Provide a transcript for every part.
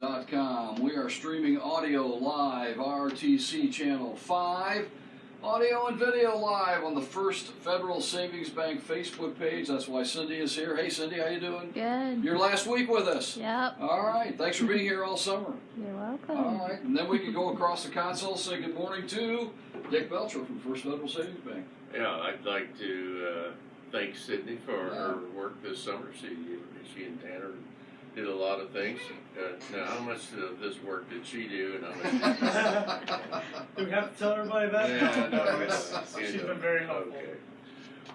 Com. We are streaming audio live, RTC Channel 5, audio and video live on the First Federal Savings Bank Facebook page. That's why Cindy is here. Hey Cindy, how you doing? Good. Your last week with us. Yep. All right. Thanks for being here all summer. You're welcome. All right. And then we can go across the console, say good morning to Dick Belcher from First Federal Savings Bank. Yeah, I'd like to thank Sydney for her work this summer. She and Tanner did a lot of things. Now, how much of this work did she do, and how much? Do we have to tell everybody that? Yeah, No, she's been very helpful. Okay.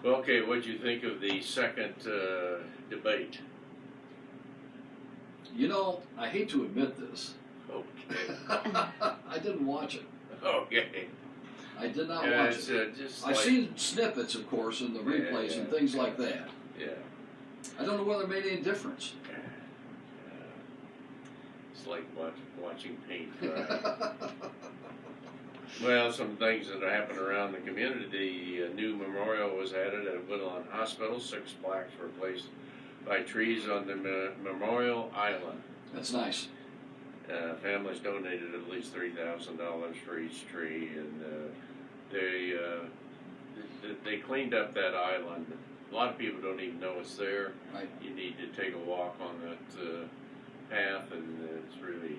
Well, okay, what'd you think of the second debate? You know, I hate to admit this. Okay. I didn't watch it. Okay. I did not watch it. Just I've seen snippets, of course, in the replays and things like that. Yeah. I don't know whether it made any difference. It's like watching paint dry. Well, some things that happened around the community. A new memorial was added at Woodlawn Hospital. 6 plaques were placed by trees on the memorial island. That's nice. Families donated at least $3,000 for each tree, and they cleaned up that island. A lot of people don't even know it's there. Right. You need to take a walk on that path, and it's really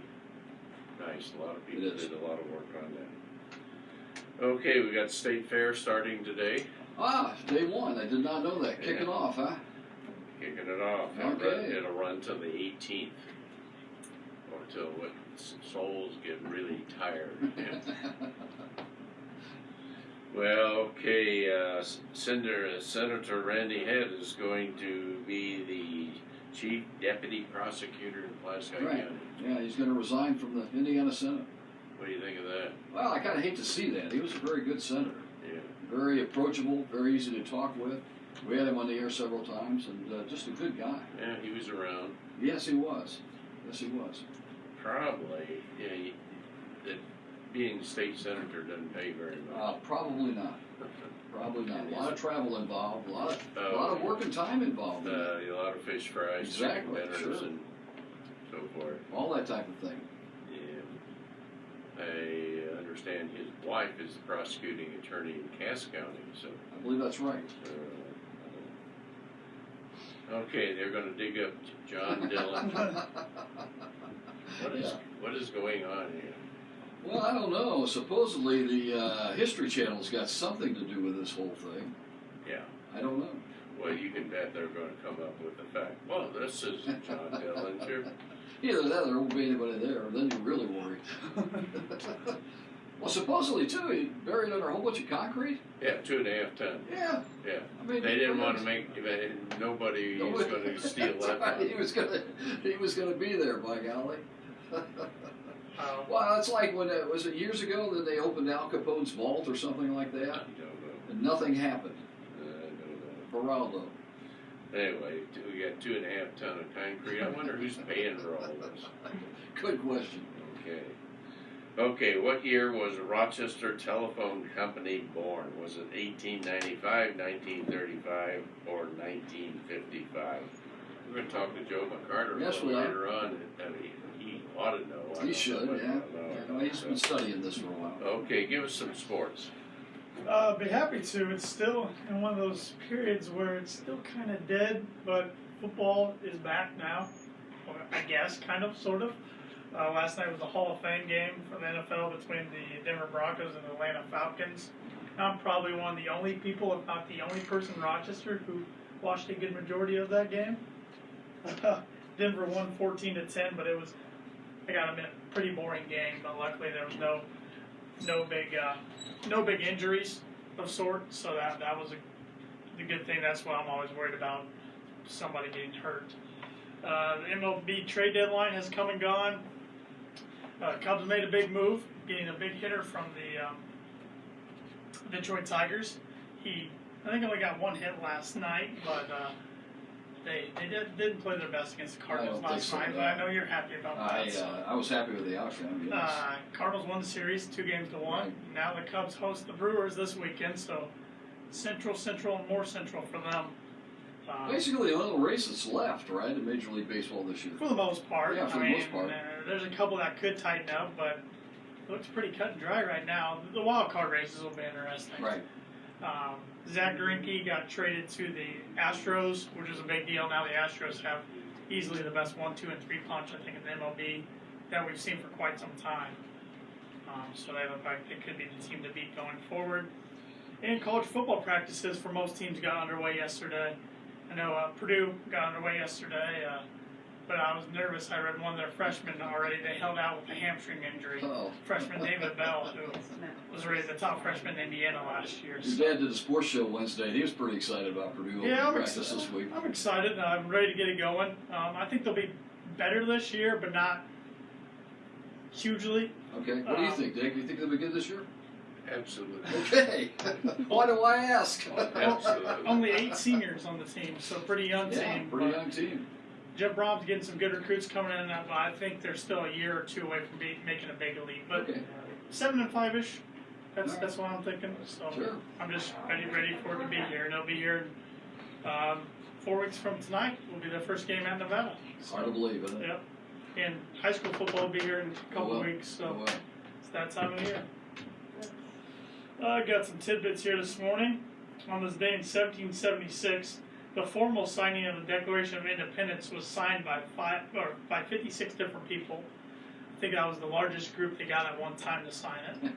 nice. A lot of people did a lot of work on that. Okay, we got State Fair starting today. Ah, day one. I did not know that. Kicking off, huh? Kicking it off. Okay. It'll run till the 18th, or till what souls get really tired. Well, okay, Senator Randy Head is going to be the Chief Deputy Prosecutor in Pulaski County. Yeah, he's going to resign from the Indiana Senate. What do you think of that? Well, I kind of hate to see that. He was a very good senator. Yeah. Very approachable, very easy to talk with. We had him on the air several times, and just a good guy. Yeah, he was around. Yes, he was. Yes, he was. Probably, yeah, that being state senator doesn't pay very much. Probably not. Probably not. A lot of travel involved, a lot of work and time involved. A lot of fish fries, chicken dinners, and so forth. All that type of thing. Yeah. I understand his wife is the prosecuting attorney in Cass County, so. I believe that's right. Okay, they're going to dig up John Dillon. What is going on here? Well, I don't know. Supposedly the History Channel's got something to do with this whole thing. Yeah. I don't know. Well, you can bet they're going to come up with the fact, well, this is John Dillon, too. Either that or there won't be anybody there, then you're really worried. Well, supposedly, too, he buried under a whole bunch of concrete. Yeah, 2.5 tons. Yeah. Yeah. I mean, they didn't want to make, nobody was going to steal that. Right. He was going to be there, by golly. Well, it's like when was it years ago that they opened Al Capone's vault or something like that? I don't know. And nothing happened. I don't know. Geraldo. Anyway, we got 2.5 tons of concrete. I wonder who's paying for all this. Good question. Okay. Okay, what year was Rochester Telephone Company born? Was it 1895, 1935, or 1955? We're going to talk to Joe McCarter later on. He ought to know. He should, yeah. He's been studying this for a while. Okay, give us some sports. I'd be happy to. It's still in one of those periods where it's still kind of dead, but football is back now. Or I guess, kind of, sort of. Last night was a Hall of Fame game for the NFL between the Denver Broncos and the Atlanta Falcons. I'm probably one of the only people, if not the only person in Rochester who watched a good majority of that game. Denver won 14-10, but it was, I gotta admit, a pretty boring game. But luckily there was no big injuries of sorts, so that was the good thing. That's what I'm always worried about, somebody getting hurt. The MLB trade deadline has come and gone. Cubs made a big move, getting a big hitter from the Detroit Tigers. I think only got one hit last night, but they didn't play their best against the Cardinals last night. But I know you're happy about that. I was happy with the outcome. Yes. Cardinals won the series 2-1. Right. Now the Cubs host the Brewers this weekend, so central, and more central for them. Basically, the only race that's left, right, in Major League Baseball this year. For the most part. Yeah, for the most part. There's a couple that could tighten up, but it looks pretty cut and dry right now. The wild card races will be interesting. Right. Zach Greinke got traded to the Astros, which is a big deal. Now the Astros have easily the best 1, 2, and 3 punch, I think, in the MLB that we've seen for quite some time. So they look like they could be the team to beat going forward. And college football practices for most teams got underway yesterday. I know Purdue got underway yesterday, but I was nervous. I read one of their freshmen already. They held out with a hamstring injury. Oh. Freshman David Bell, who was rated the top freshman in Indiana last year. Your dad did a sports show Wednesday. He was pretty excited about Purdue practice this week. I'm excited. I'm ready to get it going. I think they'll be better this year, but not hugely. Okay. What do you think, Dick? You think they'll be good this year? Absolutely. Okay. Why do I ask? Absolutely. Only 8 seniors on the team, so pretty young team. Pretty but young team. Jeff Brom's getting some good recruits coming in, but I think they're still a year or 2 away from making a big league. But Okay. 7 and 5-ish. That's what I'm thinking. So Sure. I'm just ready for it to be here, and they'll be here 4 weeks from tonight. Will be their first game at Nevada. So, Hard to believe, isn't it? yep. And high school football will be here in a couple Oh, well. weeks, so Oh, well. it's that time of year. I got some tidbits here this morning. On this day in 1776, the formal signing of the Declaration of Independence was signed by 56 different people. I think that was the largest group they got at one time to sign it.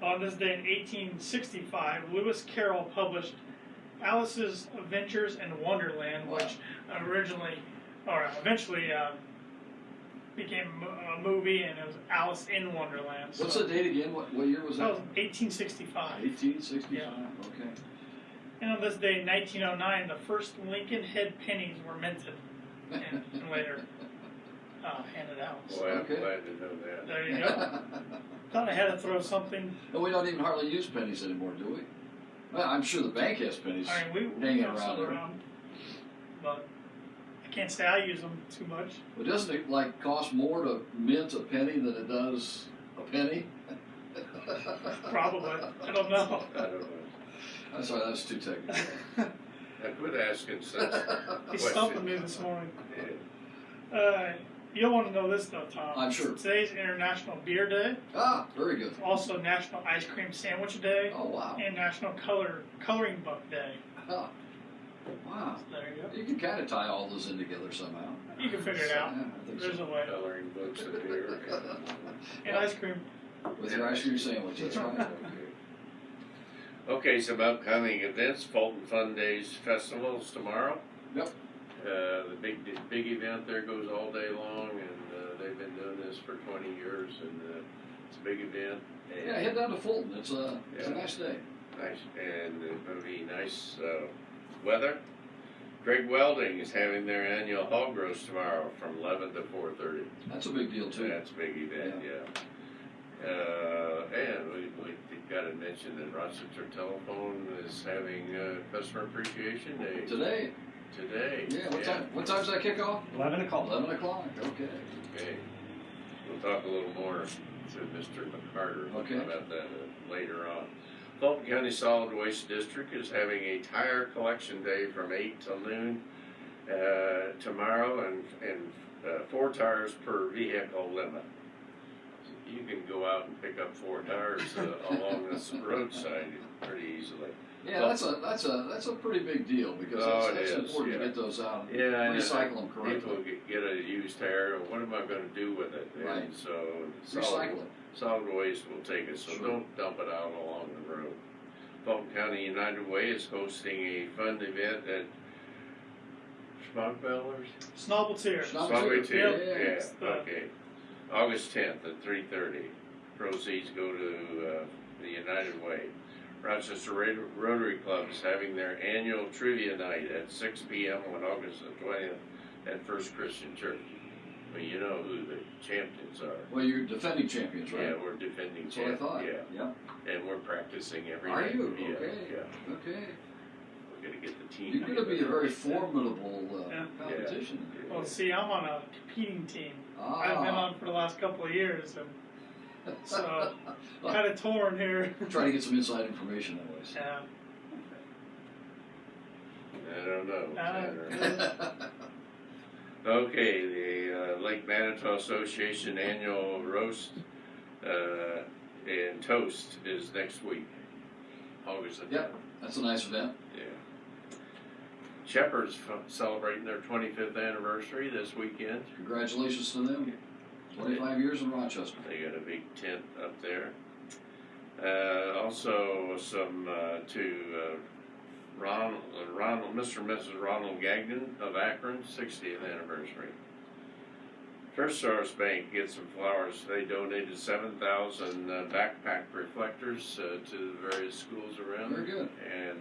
On this day in 1865, Lewis Carroll published Alice's Adventures in Wonderland, which eventually became a movie, and it was Alice in Wonderland. What's the date again? What year was That that? was 1865. 1865. Yeah. Okay. And on this day in 1909, the first Lincoln head pennies were minted and later handed out. Boy, I'm Okay. glad to know that. There you go. Thought I had to throw something. And we don't even hardly use pennies anymore, do we? Well, I'm sure the bank has pennies I mean, we hanging have some around there. but I can't say I use them too much. But doesn't it like cost more to mint a penny than it does a penny? Probably. I don't know. I don't know. I'm sorry, that's too technical. I quit asking such He's stumping questions. me this morning. Yeah. You'll want to know this though, Tom. I'm sure. Today's International Beer Day. Ah, very good. Also National Ice Cream Sandwich Day. Oh, wow. And National Coloring Book Day. Ah, wow. There you go. You can kind of tie all those in together somehow. You can figure it out. Yeah, I think There's so. a way. Coloring books of beer. And ice cream. With your ice cream sandwich, that's right. Okay, some upcoming events. Fulton Fun Days Festival's tomorrow. Yep. The big event there goes all day long, and they've been doing this for 20 years, and it's a big event. And Yeah, head down to Fulton. It's a Yeah. nice day. nice, and it's going to be nice weather. Greg Welding is having their annual hog roast tomorrow from 11 to 4:30. That's a big deal, too. That's a big event, yeah. And we got to mention that Rochester Telephone is having Customer Appreciation Day Today. today. Yeah, what time? What time's that kick off? 11 o'clock. 11 o'clock. Okay. Okay. We'll talk a little more to Mr. McCarter Okay. about that later on. Fulton County Solid Waste District is having a tire collection day from 8 till noon tomorrow, and 4 tires per vehicle limit. You can go out and pick up 4 tires along this roadside pretty easily. Yeah, that's a pretty big deal because Oh, that's it is, important yeah. to get those out and Yeah, and recycle them correctly. People get a used tire. What am I going to do with it? Right. And so Recycle it. solid waste will take it. So Sure. don't dump it out along the road. Fulton County United Way is hosting a fun event at Schmuckbellers. Snobbletier. Snobbletier. Yeah, It's the- okay. August 10th at 3:30. Proceeds go to the United Way. Rochester Rotary Club is having their annual trivia night at 6 p.m. on August the 20th at First Christian Church. Well, you know who the champions are. Well, you're defending champions, right? Yeah, we're defending That's what I champions. thought. Yeah, and we're practicing every Are day. you? Yeah, Okay. yeah. Okay. We're gonna get the team. You're going to be a together. very formidable Yeah. competition. Well, see, I'm on a competing team. Ah. I've been on for the last couple of years, and so kind of torn here. Trying to get some inside information, anyways. Yeah. I don't know. Tanner. Okay, the Lake Manitou Association annual roast and toast is next week, August the 10th. Yep, that's a nice event. Yeah. Shepherd's celebrating their 25th anniversary this weekend. Congratulations to them. 25 years in Rochester. They got a big tent up there. Also, some to Mr. and Mrs. Ronald Gagnon of Akron, 60th anniversary. First Source Bank gets some flowers. They donated 7,000 backpack reflectors to the various schools around. Very good. And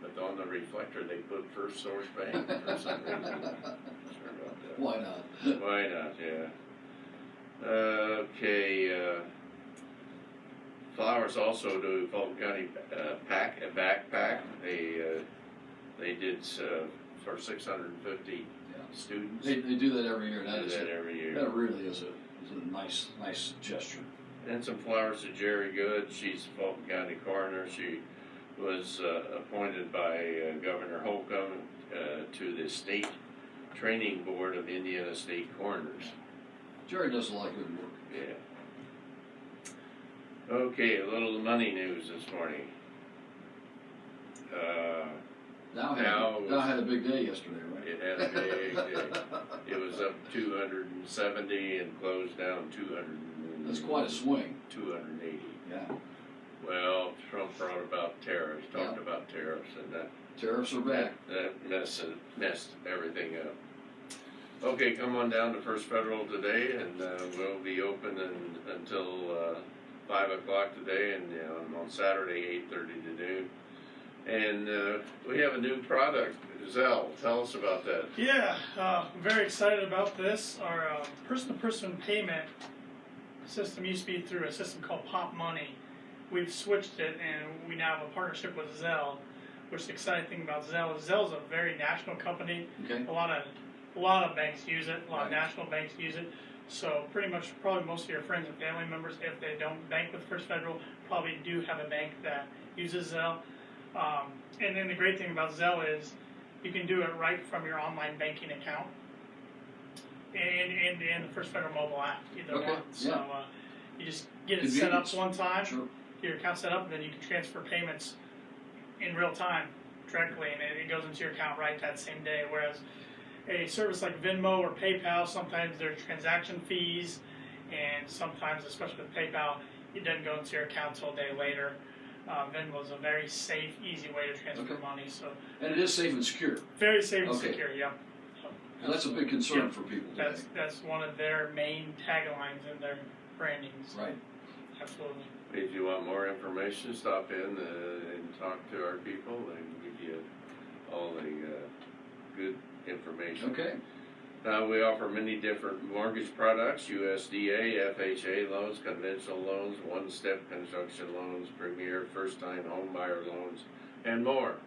but on the reflector they put First Source Bank for some reason. Not sure about that. Why not? Why not? Yeah. Okay. Flowers also do Fulton County a backpack. They did for 650 students. They do that every year. They do that every year. That really is a nice gesture. And some flowers to Jerry Good. She's a Fulton County coroner. She was appointed by Governor Holcomb to the State Training Board of Indiana State Coroners. Jerry does a lot of good work. Yeah. Okay, a little money news this morning. Dow had a big day yesterday, right? It had a big day. It was up 270 and closed down 200. That's quite a swing. 280. Yeah. Well, Trump brought about tariffs, talked about tariffs, and that tariffs are back. That messed everything up. Okay, come on down to First Federal today, and we'll be open until 5 o'clock today, and on Saturday 8:30 to noon. And we have a new product, Zelle. Tell us about that. Yeah, I'm very excited about this. Our person-to-person payment system used to be through a system called Pop Money. We've switched it, and we now have a partnership with Zelle. Which the exciting thing about Zelle is Zelle's a very national company. Okay. A lot of banks use it. A lot of national banks use it. So pretty much, probably most of your friends and family members, if they don't bank with First Federal, probably do have a bank that uses Zelle. And then the great thing about Zelle is you can do it right from your online banking account and the First Federal mobile app, either one. So you just get it set up one time, get your account set up, and then you can transfer payments in real time directly, and it goes into your account right that same day. Whereas a service like Venmo or PayPal, sometimes there's transaction fees, and sometimes, especially with PayPal, it doesn't go into your account until a day later. Venmo is a very safe, easy way to transfer money. So, and it is safe and secure. Very safe and secure, yeah. And that's a big concern for people today. That's one of their main taglines in their brandings. Right. Absolutely. If you want more information, stop in and talk to our people. They can give you all the good information. Okay. We offer many different mortgage products: USDA, FHA loans, conventional loans, one-step construction loans, premier first-time home buyer loans, and more.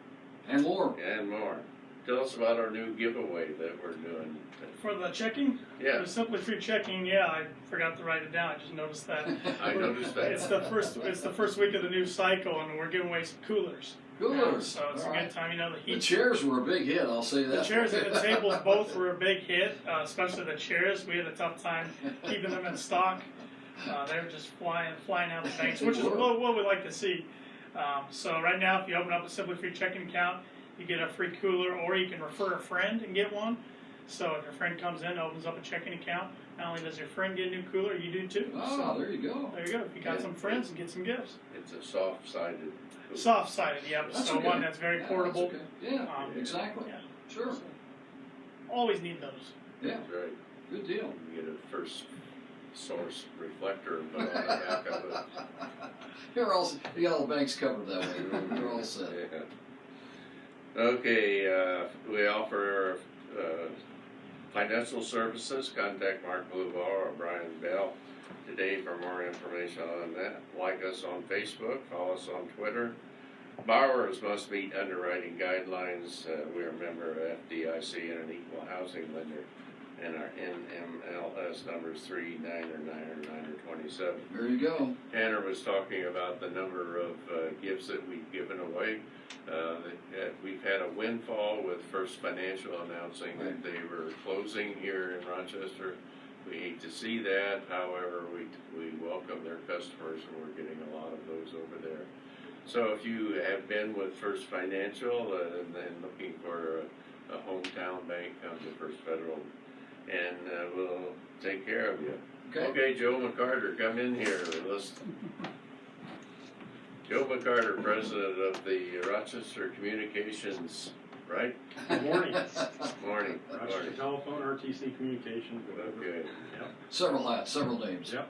And more. And more. Tell us about our new giveaway that we're doing. For the checking? Yeah. The Simply Free checking, yeah, I forgot to write it down. I just noticed that. I noticed that. It's the first week of the new cycle, and we're giving away some coolers. Coolers. So it's a good time, the heat. The chairs were a big hit, I'll say that. The chairs and the tables both were a big hit, especially the chairs. We had a tough time keeping them in stock. They were just flying out of the banks, which is what we like to see. So right now, if you open up a Simply Free checking account, you get a free cooler, or you can refer a friend and get one. So if your friend comes in, opens up a checking account, not only does your friend get a new cooler, you do too. Oh, there you go. There you go. If you got some friends, get some gifts. It's a soft-sided cooler. Soft-sided, yep. That's so one that's very portable. Yeah, exactly. Yeah. Sure. So, always need those. Yeah. That's right. Good deal. You get a first source reflector and put on the back of it. You got all the banks covered that way. You're all set. Yeah. Okay, we offer financial services. Contact Mark Blueball or Brian Bell today for more information on that. Like us on Facebook, follow us on Twitter. Borrowers must meet underwriting guidelines. We are a member of FDIC and an equal housing lender, and our last number is 39 or 27. There you go. Tanner was talking about the number of gifts that we've given away. We've had a windfall with First Financial announcing that they were closing here in Rochester. We hate to see that. However, we welcome their customers, and we're getting a lot of those over there. So if you have been with First Financial and looking for a hometown bank, come to First Federal, and we'll take care of you. Okay, Joe McCarter, come in here. Joe McCarter, president of the Rochester Communications, right? Good morning. Morning. Rochester Telephone, RTC Communications, whatever. Okay. Yep. Several hats, several names. Yep.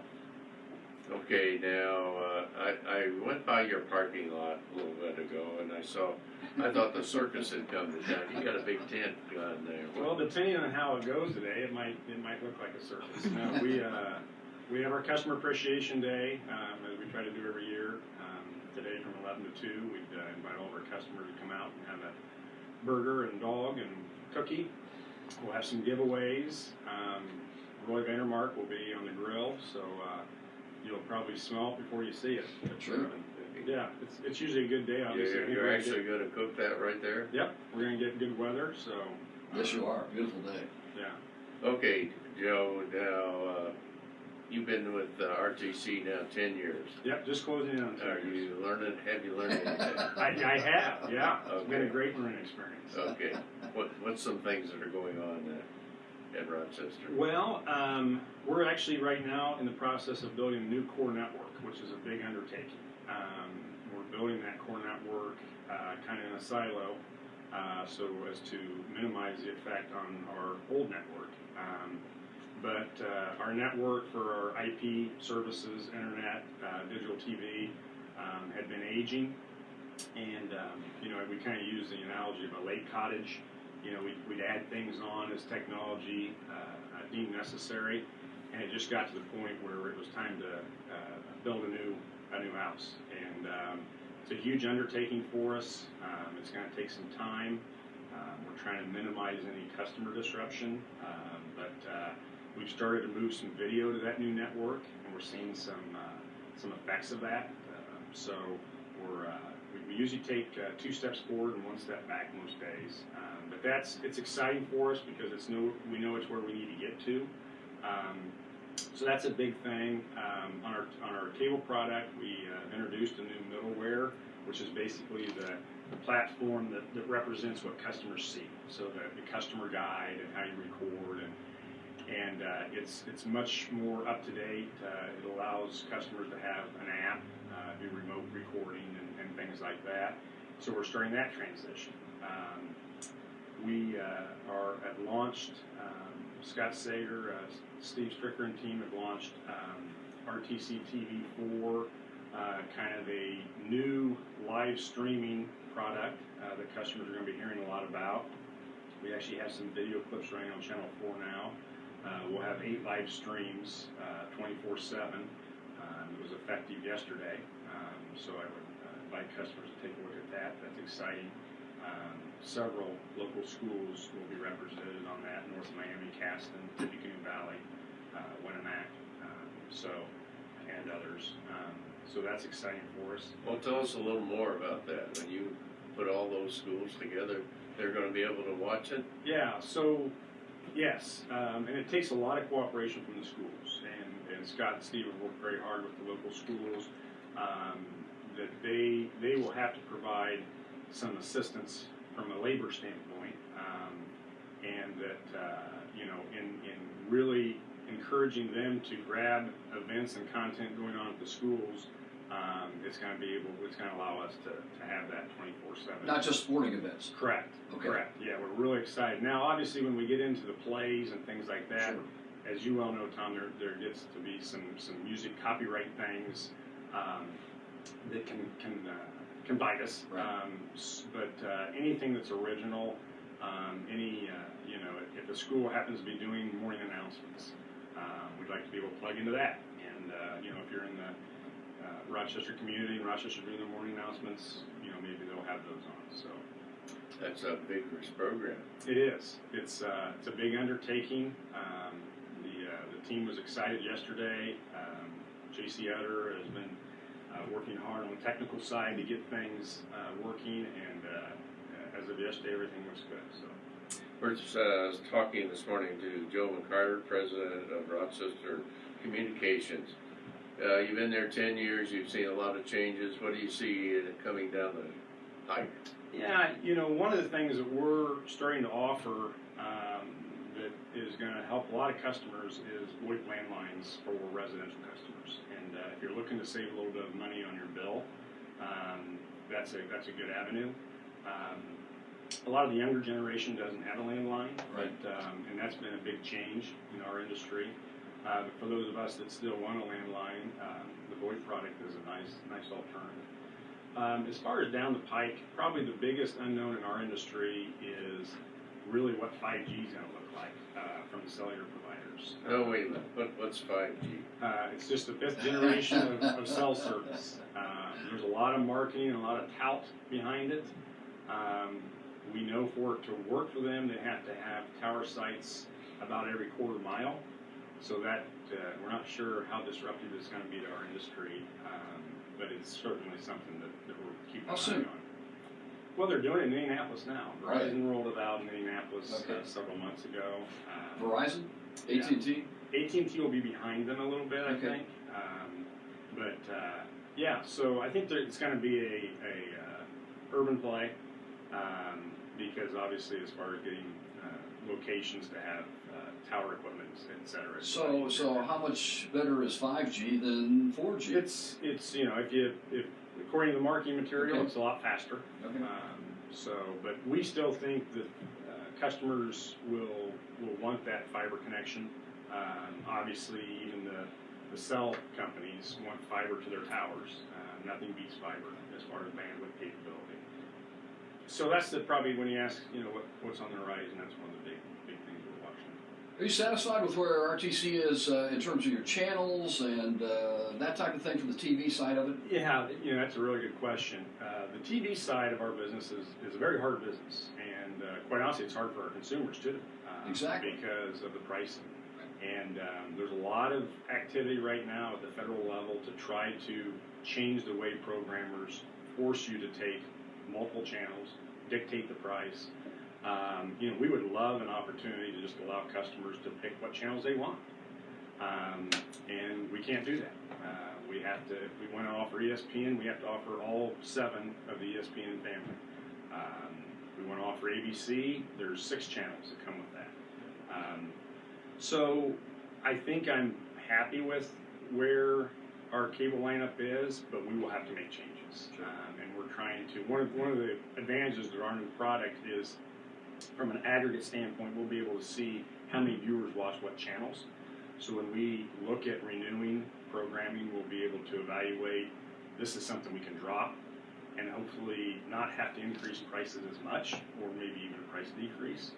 Okay, now, I went by your parking lot a little bit ago, and I thought the circus had come to town. You got a big tent on there. Well, depending on how it goes today, it might look like a circus. No, we have our Customer Appreciation Day, as we try to do every year. Today from 11 to 2, we'd invite all of our customers to come out and have a burger and dog and cookie. We'll have some giveaways. Roy Vandermark will be on the grill, so you'll probably smell it before you see it. Sure. Yeah, it's usually a good day, obviously. You're actually going to cook that right there? Yep, we're going to get good weather, so. Yes, you are. Beautiful day. Yeah. Okay, Joe, now, you've been with RTC now 10 years. Yep, just closing in on 10 Have years. you learned anything? I have, yeah. It's been a Okay. great learning experience. Okay, what's some things that are going on at Rochester? Well, we're actually right now in the process of building a new core network, which is a big undertaking. We're building that core network kind of in a silo, so as to minimize the effect on our old network. But our network for our IP services, internet, digital TV, had been aging, and we kind of use the analogy of a lake cottage. We'd add things on as technology deemed necessary, and it just got to the point where it was time to build a new house. And it's a huge undertaking for us. It's going to take some time. We're trying to minimize any customer disruption, but we've started to move some video to that new network, and we're seeing some effects of that. So we usually take 2 steps forward and 1 step back most days. But it's exciting for us because we know it's where we need to get to. So that's a big thing. On our cable product, we introduced a new middleware, which is basically the platform that represents what customers see. So the customer guide and how you record, and it's much more up to date. It allows customers to have an app, do remote recording and things like that. So we're starting that transition. We have launched, Scott Sager, Steve Stricker and team have launched RTC TV4, kind of a new live streaming product that customers are going to be hearing a lot about. We actually have some video clips running on Channel 4 now. We'll have 8 live streams 24/7. It was effective yesterday, so I would invite customers to take a look at that. That's exciting. Several local schools will be represented on that: North Miami, Caston, Tippecanoe Valley, Winnemac, and others. So that's exciting for us. Well, tell us a little more about that. When you put all those schools together, they're going to be able to watch it? Yeah, so yes, and it takes a lot of cooperation from the schools, and Scott and Steve have worked very hard with the local schools, that they will have to provide some assistance from a labor standpoint, and that in really encouraging them to grab events and content going on at the schools. It's going to allow us to have that 24/7. Not just sporting events. Correct. Okay. Correct. Yeah, we're really excited. Now, obviously, when we get into the plays and things like that, Sure. as you well know, Tom, there gets to be some music copyright things that can bite us. Right. But anything that's original, if a school happens to be doing morning announcements, we'd like to be able to plug into that. And if you're in the Rochester community and Rochester doing their morning announcements, maybe they'll have those on. So That's a vigorous program. it is. It's a big undertaking. The team was excited yesterday. J.C. Utter has been working hard on the technical side to get things working, and as of yesterday, everything looks good. So We're just, talking this morning to Joe McCarter, president of Rochester Communications. You've been there 10 years. You've seen a lot of changes. What do you see coming down the pike? yeah, one of the things that we're starting to offer that is going to help a lot of customers is VoIP landlines for residential customers. And if you're looking to save a little bit of money on your bill, that's a good avenue. A lot of the younger generation doesn't have a landline, Right. and that's been a big change in our industry. But for those of us that still want a landline, the VoIP product is a nice alternative. As far as down the pike, probably the biggest unknown in our industry is really what 5G is going to look like from the cellular providers. Oh, wait a minute. What's 5G? It's just the 5th generation of cell service. There's a lot of marketing and a lot of tout behind it. We know for it to work for them, they have to have tower sites about every quarter mile. So that we're not sure how disruptive it's going to be to our industry, but it's certainly something that we're keeping an eye on. Well, they're doing it in Indianapolis now. Right. Verizon rolled it out in Indianapolis Okay. several months ago. Verizon, Yeah. AT&T. AT&T will be behind them a little bit, I Okay. think. Yeah, so I think it's going to be a urban play because obviously as far as getting locations to have tower equipment, et cetera. So how much better is 5G than 4G? It's if according to the marketing material, Okay. it's a lot faster. Okay. But we still think that customers will want that fiber connection. Obviously, even the cell companies want fiber to their towers. Nothing beats fiber as far as bandwidth capability. So that's probably when you ask, what's on the horizon. That's one of the big things we're watching. Are you satisfied with where RTC is in terms of your channels and that type of thing from the TV side of it? Yeah, that's a really good question. The TV side of our business is a very hard business, and quite honestly, it's hard for our consumers too. Exactly. Because of the pricing. And there's a lot of activity right now at the federal level to try to change the way programmers force you to take multiple channels, dictate the price. We would love an opportunity to just allow customers to pick what channels they want. And we can't do that. We have to, if we want to offer ESPN, we have to offer all 7 of the ESPN family. We want to offer ABC, there's 6 channels that come with that. So I think I'm happy with where our cable lineup is, but we will have to make changes. Sure. And we're trying to, one of the advantages of our new product is from an aggregate standpoint, we'll be able to see how many viewers watch what channels. So when we look at renewing programming, we'll be able to evaluate this is something we can drop and hopefully not have to increase prices as much, or maybe even a price decrease.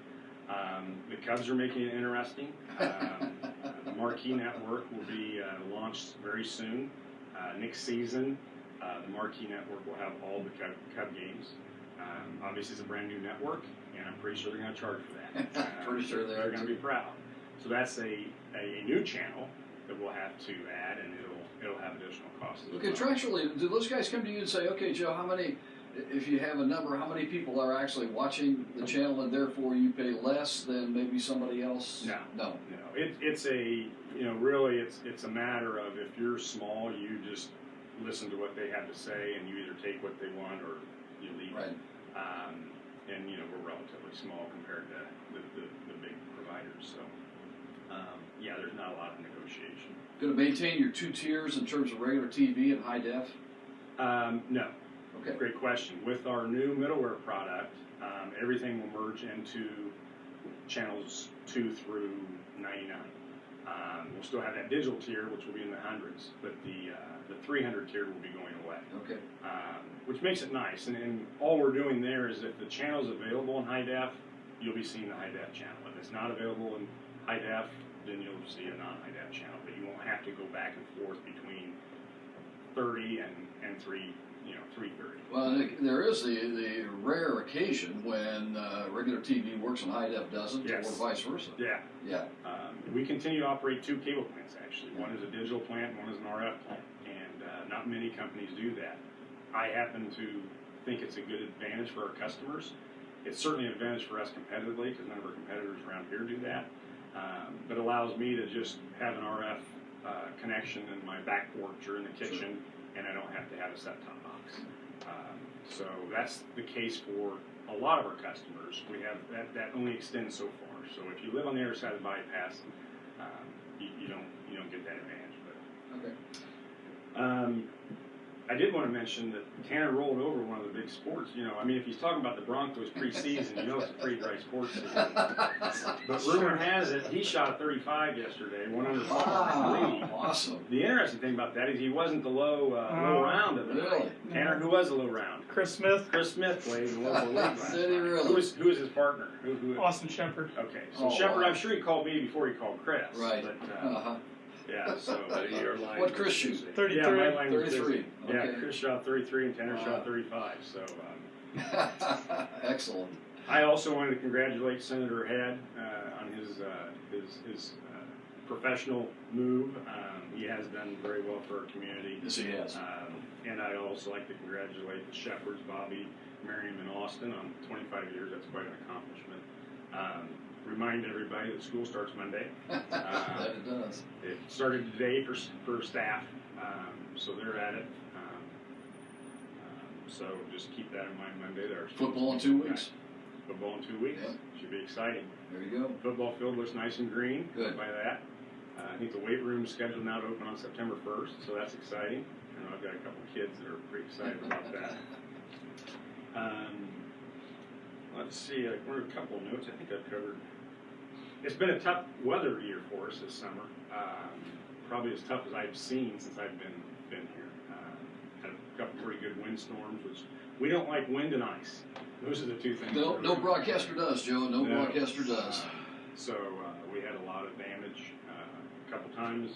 The Cubs are making it interesting. The Marquee Network will be launched very soon. Next season, the Marquee Network will have all the Cub games. Obviously, it's a brand new network, and I'm pretty sure they're going to charge for that. Pretty sure they are, They're going to be proud. So that's a new channel that we'll have to add, and it'll have additional costs. as Well, well. contractually, do those guys come to you and say, okay, Joe, how many, if you have a number, how many people are actually watching the channel and therefore you pay less than maybe somebody else? No. No. It's a, really it's a matter of if you're small, you just listen to what they have to say and you either take what they want or you leave. Right. And we're relatively small compared to the big providers. So yeah, there's not a lot of negotiation. Going to maintain your 2 tiers in terms of regular TV and high def? No. Okay. Great question. With our new middleware product, everything will merge into channels 2 through 99. We'll still have that digital tier, which will be in the hundreds, but the 300 tier will be going away. Okay. Which makes it nice. And all we're doing there is if the channel is available in high def, you'll be seeing the high def channel. If it's not available in high def, then you'll see a non-high def channel. But you won't have to go back and forth between 30 and 3, 3:30. Well, there is the rare occasion when regular TV works and high def doesn't, Yes. or vice versa. Yeah. Yeah. We continue to operate 2 cable plants, actually. One is a digital plant, one is an RF plant, and not many companies do that. I happen to think it's a good advantage for our customers. It's certainly an advantage for us competitively, because none of our competitors around here do that. But it allows me to just have an RF connection in my back porch or in the kitchen, and I don't have to have a set-top box. So that's the case for a lot of our customers. We have that only extends so far. So if you live on the other side of the bypass, you don't get that advantage. But Okay. I did want to mention that Tanner rolled over one of the big sports. If he's talking about the Broncos preseason, it's a pretty dry sports season. But rumor has it he shot a 35 yesterday, 100 Wow, awesome. The interesting thing about that is he wasn't the low round of the Really? night. Tanner, who was the low round? Chris Smith, Chris Smith played in the local league last Did he night. really? Who was his partner? Who? Austin Shepard. Okay, so Oh, Shepard, wow. I'm sure he called me before he called Chris. Right. But, Uh-huh. yeah, so Your line What was Chris shoot? busy. 33. yeah, my line was 33. busy. Yeah, Okay. Chris shot 33 and Tanner Wow. shot 35. So Excellent. I also wanted to congratulate Senator Head on his professional move. He has done very well for our community. Yes, he has. And I'd also like to congratulate the Shepherds, Bobby, Miriam, and Austin on 25 years. That's quite an accomplishment. Remind everybody that school starts Monday. That it does. It started today for staff, so they're at it. So just keep that in mind Monday. Football in 2 weeks. Football in 2 weeks. Yeah. Should be exciting. There you go. Football field looks nice and green. Good. By that. I think the weight room's scheduled now to open on September 1st, so that's exciting. I've got a couple of kids that are pretty excited about that. Let's see, what are a couple of notes I think I've covered? It's been a tough weather year for us this summer. Probably as tough as I've seen since I've been here. Had a couple pretty good windstorms, which we don't like wind and ice. Those are the 2 things. No broadcaster does, Joe. No broadcaster does. So we had a lot of damage a couple times,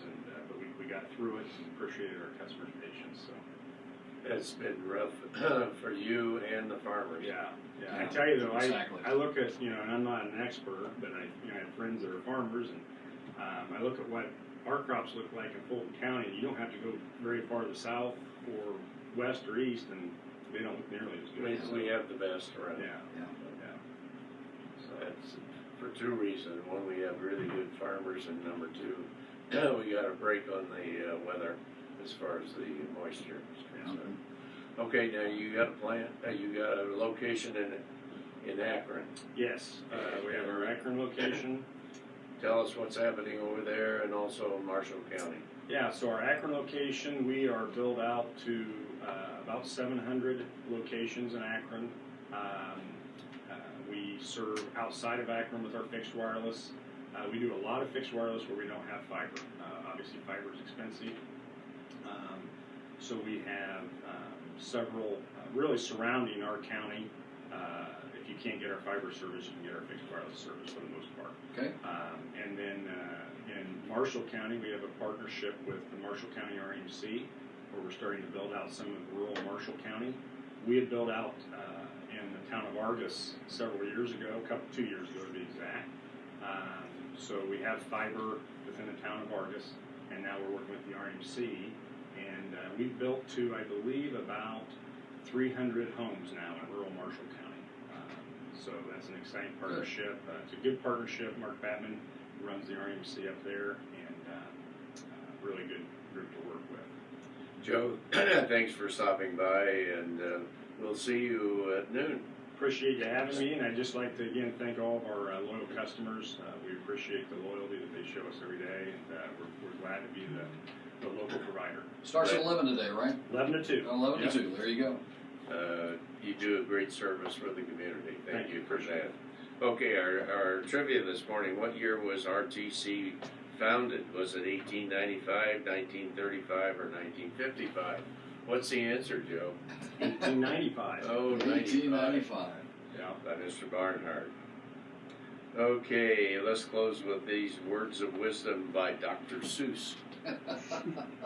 but we got through it and appreciated our customers' patience. So. It's been rough for you and the farmers. Yeah. Yeah, I tell you though, exactly. I look at, and I'm not an expert, but I have friends that are farmers, and I look at what our crops look like in Fulton County, and you don't have to go very far to the south or west or east, and they don't look nearly as good. We have the best around. Yeah. So that's for 2 reasons. One, we have really good farmers, and number 2, we got a break on the weather as far as the moisture is concerned. Okay, now you got a plant, you got a location in Akron. Yes, we have our Akron location. Tell us what's happening over there, and also Marshall County. Yeah, so our Akron location, we are built out to about 700 locations in Akron. We serve outside of Akron with our fixed wireless. We do a lot of fixed wireless where we don't have fiber. Obviously, fiber is expensive. So we have several really surrounding our county. If you can't get our fiber service, you can get our fixed wireless service for the most part. Okay. And then in Marshall County, we have a partnership with the Marshall County RMC, where we're starting to build out some of rural Marshall County. We had built out in the town of Argus several years ago, 2 years ago to be exact. So we have fiber within the town of Argus, and now we're working with the RMC, and we've built to, I believe, about 300 homes now in rural Marshall County. So that's an exciting partnership. It's a good partnership. Mark Batman runs the RMC up there, and really good group to work with. Joe, thanks for stopping by, and we'll see you at noon. Appreciate you having me, and I'd just like to again thank all of our loyal customers. We appreciate the loyalty that they show us every day, and we're glad to be the local provider. Starts at 11 today, right? 11 to 2. 11 Yep. to 2. There you go. You do a great service for the community. Thank you for Appreciate that. Okay, our trivia this morning. What year was RTC founded? Was it 1895, 1935, or 1955? What's the answer, Joe? 1895. Oh, 1895. Yeah. By Mr. Barnhart. Okay, let's close with these words of wisdom by Dr. Seuss.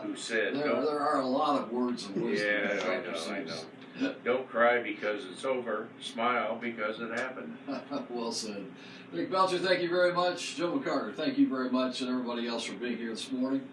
who said, There "Don't." are a lot of words of wisdom. Yeah, that I Dr. know. Seuss. Don't cry because it's over. Smile because it happened. Well said. Rick Belcher, thank you very much. Joe McCarter, thank you very much, and everybody else for being here this morning.